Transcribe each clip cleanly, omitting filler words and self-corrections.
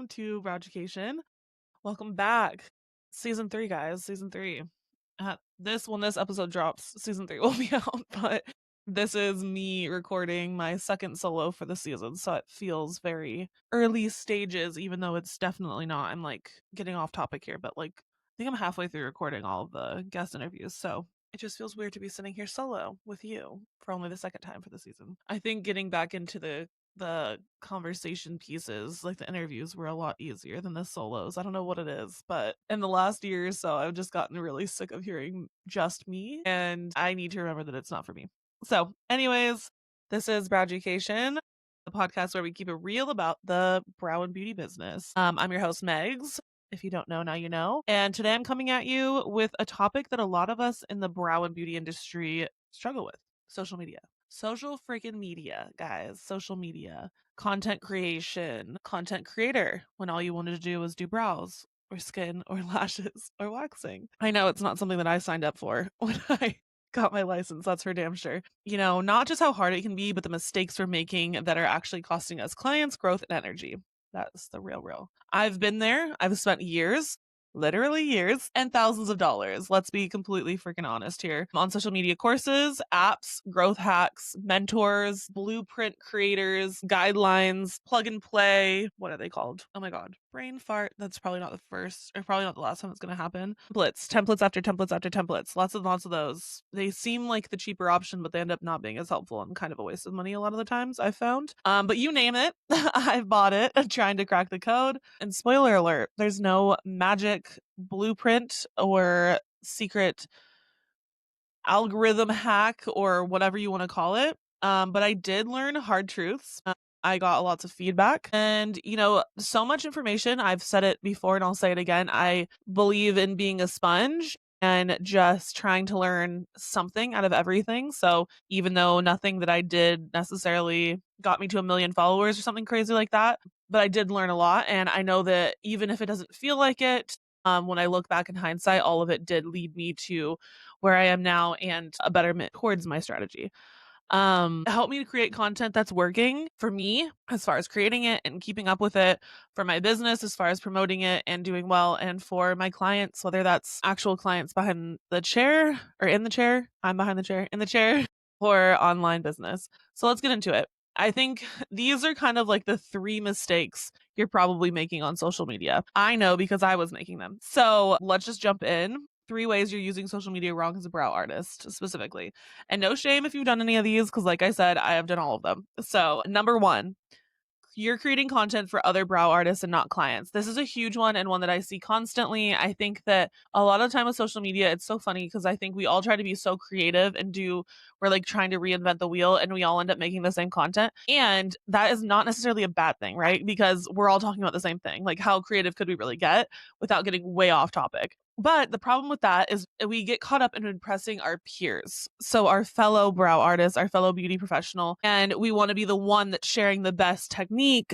to Browducation. Welcome back. Season 3, guys. Season 3. When this episode drops, season 3 will be out, but this is me recording my second solo for the season, so it feels very early stages, even though it's definitely not. I'm like getting off topic here, but like I think I'm halfway through recording all of the guest interviews, so it just feels weird to be sitting here solo with you for only the second time for the season. I think getting back into the conversation pieces, like the interviews, were a lot easier than the solos. I don't know what it is, but in the last year or so, I've just gotten really sick of hearing just me, and I need to remember that it's not for me. So, anyways, this is Browducation, the podcast where we keep it real about the brow and beauty business. I'm your host, Megs. If you don't know, now you know. And today I'm coming at you with a topic that a lot of us in the brow and beauty industry struggle with: social media. Social freaking media, guys. Social media. Content creation. Content creator, when all you wanted to do was do brows or skin or lashes or waxing. I know it's not something that I signed up for when I got my license, that's for damn sure. You know, not just how hard it can be, but the mistakes we're making that are actually costing us clients, growth, and energy. That's the real. I've been there. I've spent years, literally years, and thousands of dollars. Let's be completely freaking honest here. On social media courses, apps, growth hacks, mentors, blueprint creators, guidelines, plug and play. What are they called? Oh my God. Brain fart. That's probably not the first, or probably not the last time it's going to happen. Templates after templates after templates. Lots of those. They seem like the cheaper option, but they end up not being as helpful and kind of a waste of money a lot of the times, I've found. But you name it, I've bought it, trying to crack the code. And spoiler alert, there's no magic blueprint or secret algorithm hack or whatever you want to call it. But I did learn hard truths. I got lots of feedback and, so much information. I've said it before and I'll say it again. I believe in being a sponge and just trying to learn something out of everything. So even though nothing that I did necessarily got me to 1 million followers or something crazy like that, but I did learn a lot. And I know that even if it doesn't feel like it, when I look back in hindsight, all of it did lead me to where I am now and a betterment towards my strategy. Help me to create content that's working for me as far as creating it and keeping up with it, for my business as far as promoting it and doing well, and for my clients, whether that's actual clients behind the chair or in the chair, I'm behind the chair, in the chair, or online business. So let's get into it. I think these are kind of like the 3 mistakes you're probably making on social media. I know because I was making them. So let's just jump in. 3 ways you're using social media wrong as a brow artist, specifically. And no shame if you've done any of these, because like I said, I have done all of them. So number 1, you're creating content for other brow artists and not clients. This is a huge one and one that I see constantly. I think that a lot of the time with social media, it's so funny because I think we all try to be so creative and we're like trying to reinvent the wheel, and we all end up making the same content. And that is not necessarily a bad thing, right? Because we're all talking about the same thing. Like, how creative could we really get without getting way off topic? But the problem with that is we get caught up in impressing our peers. So our fellow brow artists, our fellow beauty professional, and we want to be the one that's sharing the best technique,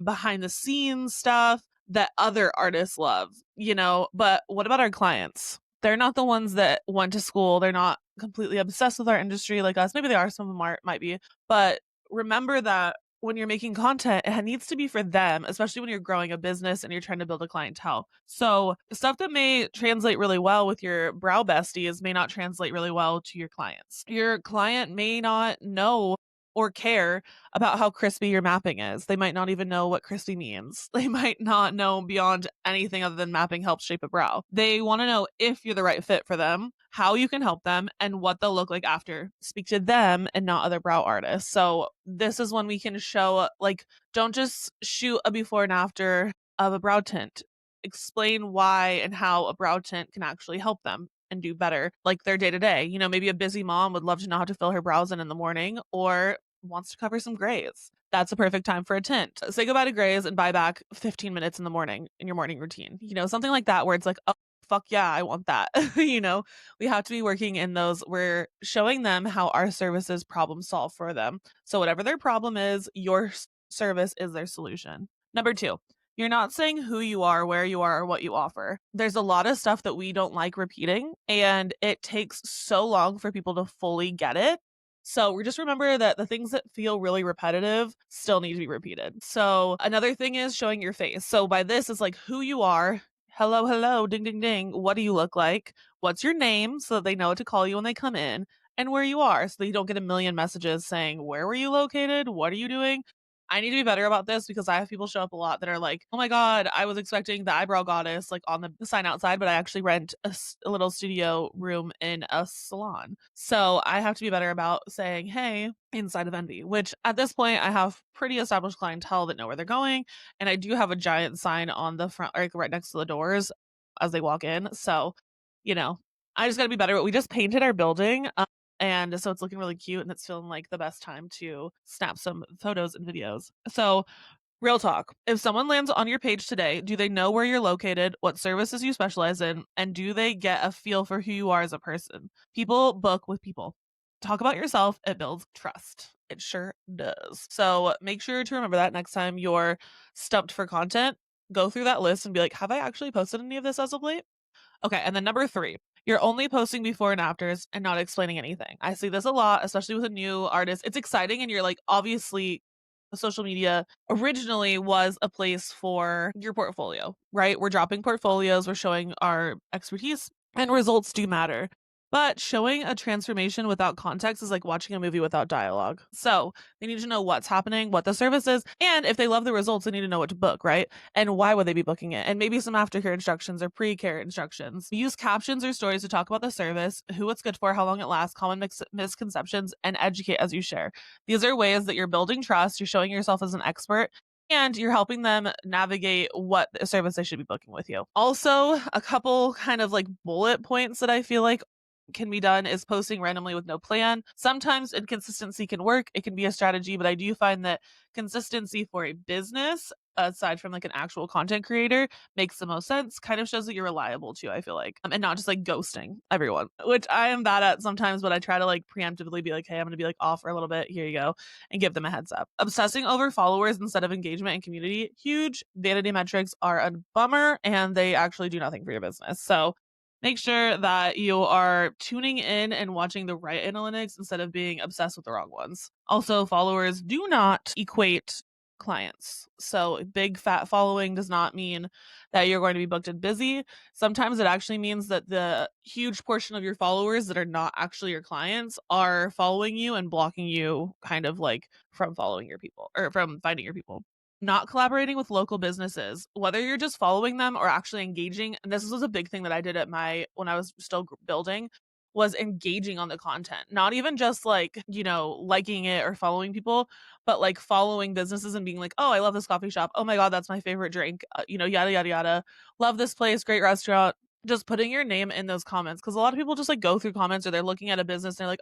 behind the scenes stuff that other artists love, But what about our clients? They're not the ones that went to school. They're not completely obsessed with our industry like us. Maybe they are, some of them might be. But remember that when you're making content, it needs to be for them, especially when you're growing a business and you're trying to build a clientele. So stuff that may translate really well with your brow besties may not translate really well to your clients. Your client may not know or care about how crispy your mapping is. They might not even know what crispy means. They might not know beyond anything other than mapping helps shape a brow. They want to know if you're the right fit for them, how you can help them, and what they'll look like after. Speak to them and not other brow artists. So this is when we can show, like, don't just shoot a before and after of a brow tint. Explain why and how a brow tint can actually help them and do better, like their day to day. Maybe a busy mom would love to know how to fill her brows in the morning, or wants to cover some grays. That's a perfect time for a tint. Say goodbye to grays and buy back 15 minutes in the morning in your morning routine. Something like that where it's like, oh, fuck yeah, I want that. We have to be working in those. We're showing them how our services problem solve for them. So whatever their problem is, your service is their solution. Number 2, you're not saying who you are, where you are, or what you offer. There's a lot of stuff that we don't like repeating, and it takes so long for people to fully get it. So we just remember that the things that feel really repetitive still need to be repeated. So another thing is showing your face. So by this is like who you are. Hello, hello, ding, ding, ding. What do you look like? What's your name so that they know what to call you when they come in? And where you are so that you don't get a million messages saying, where were you located? What are you doing? I need to be better about this because I have people show up a lot that are like, oh my God, I was expecting the eyebrow goddess like on the sign outside, but I actually rent a little studio room in a salon. So I have to be better about saying, hey, inside of Envy, which at this point I have pretty established clientele that know where they're going. And I do have a giant sign on the front, like right next to the doors as they walk in. So, you know, I just got to be better. We just painted our building. And so it's looking really cute and it's feeling like the best time to snap some photos and videos. So, real talk. If someone lands on your page today, do they know where you're located, what services you specialize in, and do they get a feel for who you are as a person? People book with people. Talk about yourself, it builds trust. It sure does. So, make sure to remember that next time you're stumped for content. Go through that list and be like, have I actually posted any of this as of late? Okay, and then number 3, you're only posting before and afters and not explaining anything. I see this a lot, especially with a new artist. It's exciting and you're like, obviously, social media originally was a place for your portfolio, right? We're dropping portfolios, we're showing our expertise, and results do matter. But showing a transformation without context is like watching a movie without dialogue. So they need to know what's happening, what the service is, and if they love the results, they need to know what to book, right? And why would they be booking it? And maybe some aftercare instructions or pre-care instructions. Use captions or stories to talk about the service, who it's good for, how long it lasts, common misconceptions, and educate as you share. These are ways that you're building trust, you're showing yourself as an expert, and you're helping them navigate what service they should be booking with you. Also, a couple kind of like bullet points that I feel like can be done is posting randomly with no plan. Sometimes inconsistency can work. It can be a strategy, but I do find that consistency for a business, aside from like an actual content creator, makes the most sense. Kind of shows that you're reliable too, I feel like, and not just like ghosting everyone, which I am bad at sometimes, but I try to like preemptively be like, hey, I'm going to be like off for a little bit. Here you go. And give them a heads up. Obsessing over followers instead of engagement and community, huge. Vanity metrics are a bummer and they actually do nothing for your business. So make sure that you are tuning in and watching the right analytics instead of being obsessed with the wrong ones. Also, followers do not equate clients. So, big fat following does not mean that you're going to be booked and busy. Sometimes it actually means that the huge portion of your followers that are not actually your clients are following you and blocking you kind of like from following your people or from finding your people. Not collaborating with local businesses, whether you're just following them or actually engaging. And this was a big thing that I did at when I was still building, was engaging on the content. Not even just like, liking it or following people, but like following businesses and being like, oh, I love this coffee shop. Oh my God, that's my favorite drink. Yada, yada, yada. Love this place. Great restaurant. Just putting your name in those comments. Cause a lot of people just like go through comments or they're looking at a business and they're like,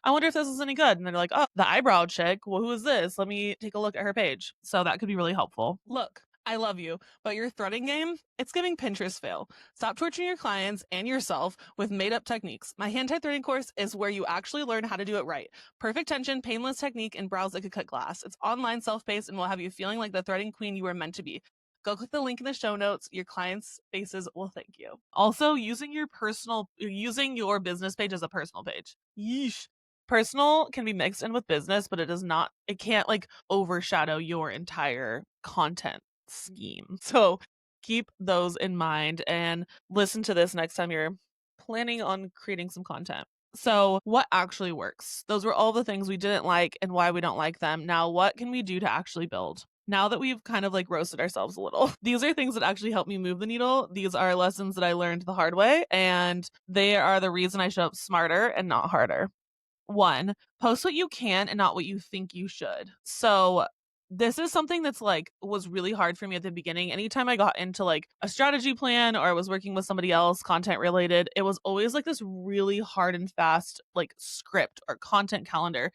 I wonder if this is any good. And they're like, oh, the eyebrow chick. Well, who is this? Let me take a look at her page. So that could be really helpful. Look, I love you, but your threading game, it's giving Pinterest fail. Stop torturing your clients and yourself with made up techniques. My hand-tied threading course is where you actually learn how to do it right. Perfect tension, painless technique, and brows that could cut glass. It's online, self-paced, and will have you feeling like the threading queen you were meant to be. Go click the link in the show notes. Your clients' faces will thank you. Also, using your business page as a personal page. Yeesh. Personal can be mixed in with business, but it can't like overshadow your entire content scheme. So keep those in mind and listen to this next time you're planning on creating some content. So, what actually works? Those were all the things we didn't like and why we don't like them. Now, what can we do to actually build? Now that we've kind of like roasted ourselves a little, these are things that actually help me move the needle. These are lessons that I learned the hard way, and they are the reason I show up smarter and not harder. 1, post what you can and not what you think you should. So this is something that's like was really hard for me at the beginning. Anytime I got into like a strategy plan or I was working with somebody else, content related, it was always like this really hard and fast like script or content calendar.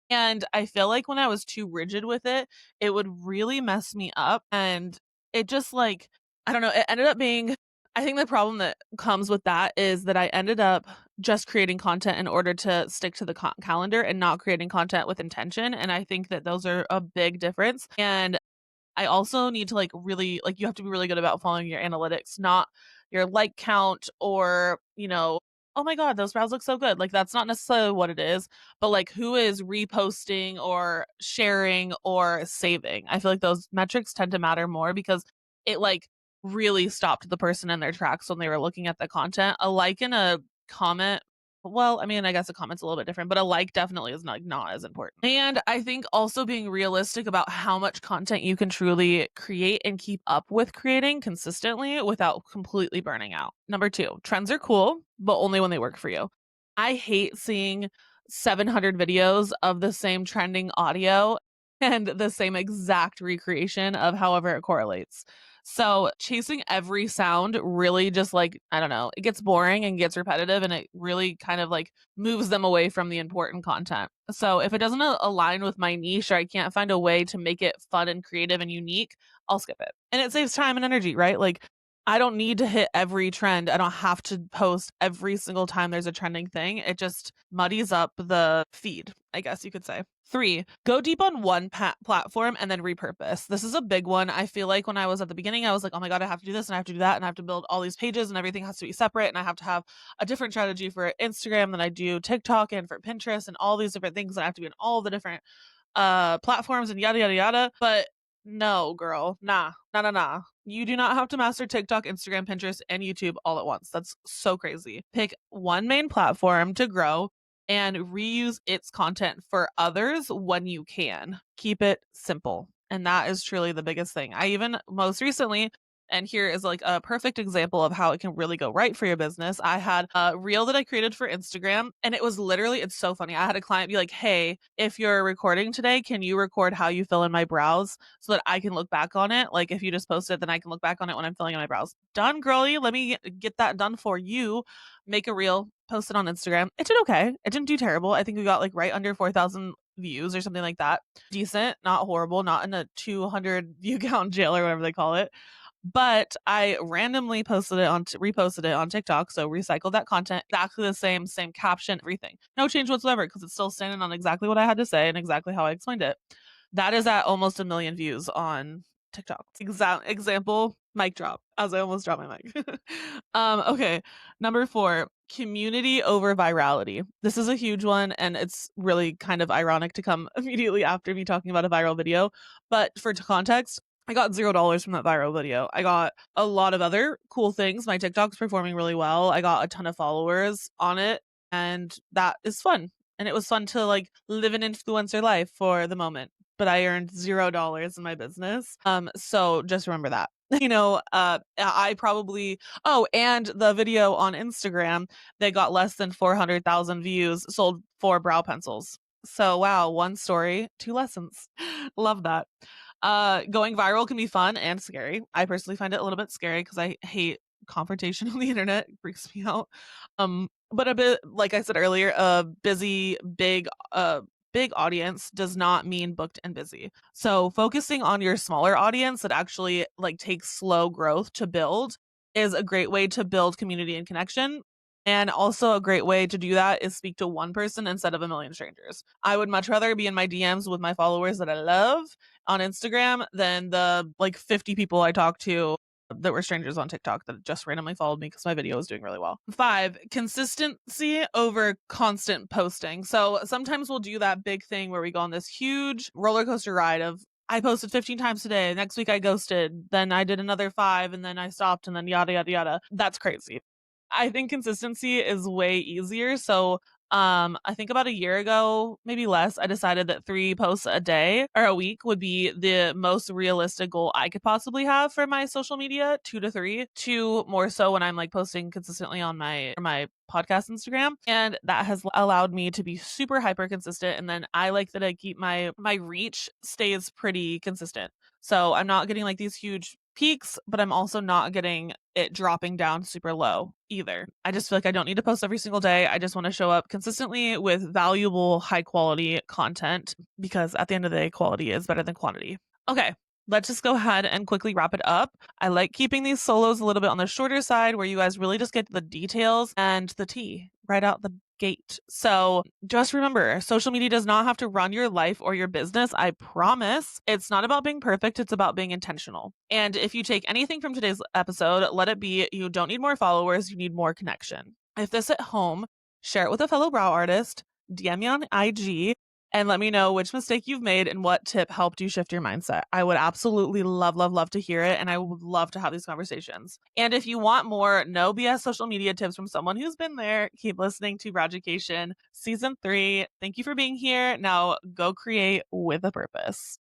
And I feel like when I was too rigid with it, it would really mess me up. And it just like, I don't know, it ended up being, I think the problem that comes with that is that I ended up just creating content in order to stick to the calendar and not creating content with intention. And I think that those are a big difference. And I also need to like really, like, you have to be really good about following your analytics, not your like count or, oh my God, those brows look so good. Like that's not necessarily what it is, but like who is reposting or sharing or saving. I feel like those metrics tend to matter more because it like really stopped the person in their tracks when they were looking at the content. A like and a comment, well, I mean, I guess a comment's a little bit different, but a like definitely is not as important. And I think also being realistic about how much content you can truly create and keep up with creating consistently without completely burning out. Number two, trends are cool, but only when they work for you. I hate seeing 700 videos of the same trending audio and the same exact recreation of however it correlates. So chasing every sound really just like, I don't know, it gets boring and gets repetitive and it really kind of like moves them away from the important content. So if it doesn't align with my niche or I can't find a way to make it fun and creative and unique, I'll skip it. And it saves time and energy, right? Like I don't need to hit every trend. I don't have to post every single time there's a trending thing. It just muddies up the feed, I guess you could say. Three, go deep on one platform and then repurpose. This is a big one. I feel like when I was at the beginning, I was like, oh my God, I have to do this and I have to do that. And I have to build all these pages and everything has to be separate. And I have to have a different strategy for Instagram than I do TikTok and for Pinterest and all these different things. And I have to be in all the different platforms and yada yada yada. But no, girl, nah. You do not have to master TikTok, Instagram, Pinterest, and YouTube all at once. That's so crazy. Pick one main platform to grow and reuse its content for others when you can. Keep it simple. And that is truly the biggest thing. I even most recently, and here is like a perfect example of how it can really go right for your business. I had a reel that I created for Instagram, and it was literally, it's so funny. I had a client be like, hey, if you're recording today, can you record how you fill in my brows so that I can look back on it? Like if you just post it, then I can look back on it when I'm filling in my brows. Done, girly. Let me get that done for you. Make a reel, post it on Instagram. It did okay. It didn't do terrible. I think we got like right under 4,000 views or something like that. Decent, not horrible, not in a 200 view count jail or whatever they call it. But I randomly reposted it on TikTok, so recycled that content, exactly the same caption, everything. No change whatsoever because it's still standing on exactly what I had to say and exactly how I explained it. That is at almost 1 million views on TikTok. Example, mic drop, as I almost dropped my mic. Okay, number four, community over virality. This is a huge one, and it's really kind of ironic to come immediately after me talking about a viral video. But for context, I got $0 from that viral video. I got a lot of other cool things. My TikTok's performing really well. I got a ton of followers on it, and that is fun. And it was fun to like live an influencer life for the moment. But I earned $0 in my business. So just remember that. I probably, oh, and the video on Instagram, they got less than 400,000 views, sold 4 brow pencils. So wow, one story, 2 lessons. Love that. Going viral can be fun and scary. I personally find it a little bit scary because I hate confrontation on the internet. It freaks me out. But a bit, like I said earlier, a big audience does not mean booked and busy. So focusing on your smaller audience that actually like takes slow growth to build is a great way to build community and connection. And also a great way to do that is speak to one person instead of 1 million strangers. I would much rather be in my DMs with my followers that I love on Instagram than the like 50 people I talk to that were strangers on TikTok that just randomly followed me because my video was doing really well. 5, consistency over constant posting. So sometimes we'll do that big thing where we go on this huge roller coaster ride of I posted 15 times today. Next week I ghosted. Then I did another 5 and then I stopped and then yada, yada, yada. That's crazy. I think consistency is way easier. So I think about a year ago, maybe less, I decided that 3 posts a day or a week would be the most realistic goal I could possibly have for my social media. 2 to 3, 2 more so when I'm like posting consistently on my podcast Instagram. And that has allowed me to be super hyper consistent. And then I like that I keep my reach stays pretty consistent. So I'm not getting like these huge peaks, but I'm also not getting it dropping down super low either. I just feel like I don't need to post every single day. I just want to show up consistently with valuable, high quality content because at the end of the day, quality is better than quantity. Okay, let's just go ahead and quickly wrap it up. I like keeping these solos a little bit on the shorter side where you guys really just get the details and the tea right out the gate. So just remember, social media does not have to run your life or your business. I promise. It's not about being perfect. It's about being intentional. And if you take anything from today's episode, let it be you don't need more followers. You need more connection. If this at home, share it with a fellow brow artist, DM me on IG, and let me know which mistake you've made and what tip helped you shift your mindset. I would absolutely love, love, love to hear it. And I would love to have these conversations. And if you want more no BS social media tips from someone who's been there, keep listening to Browducation Season 3. Thank you for being here. Now go create with a purpose.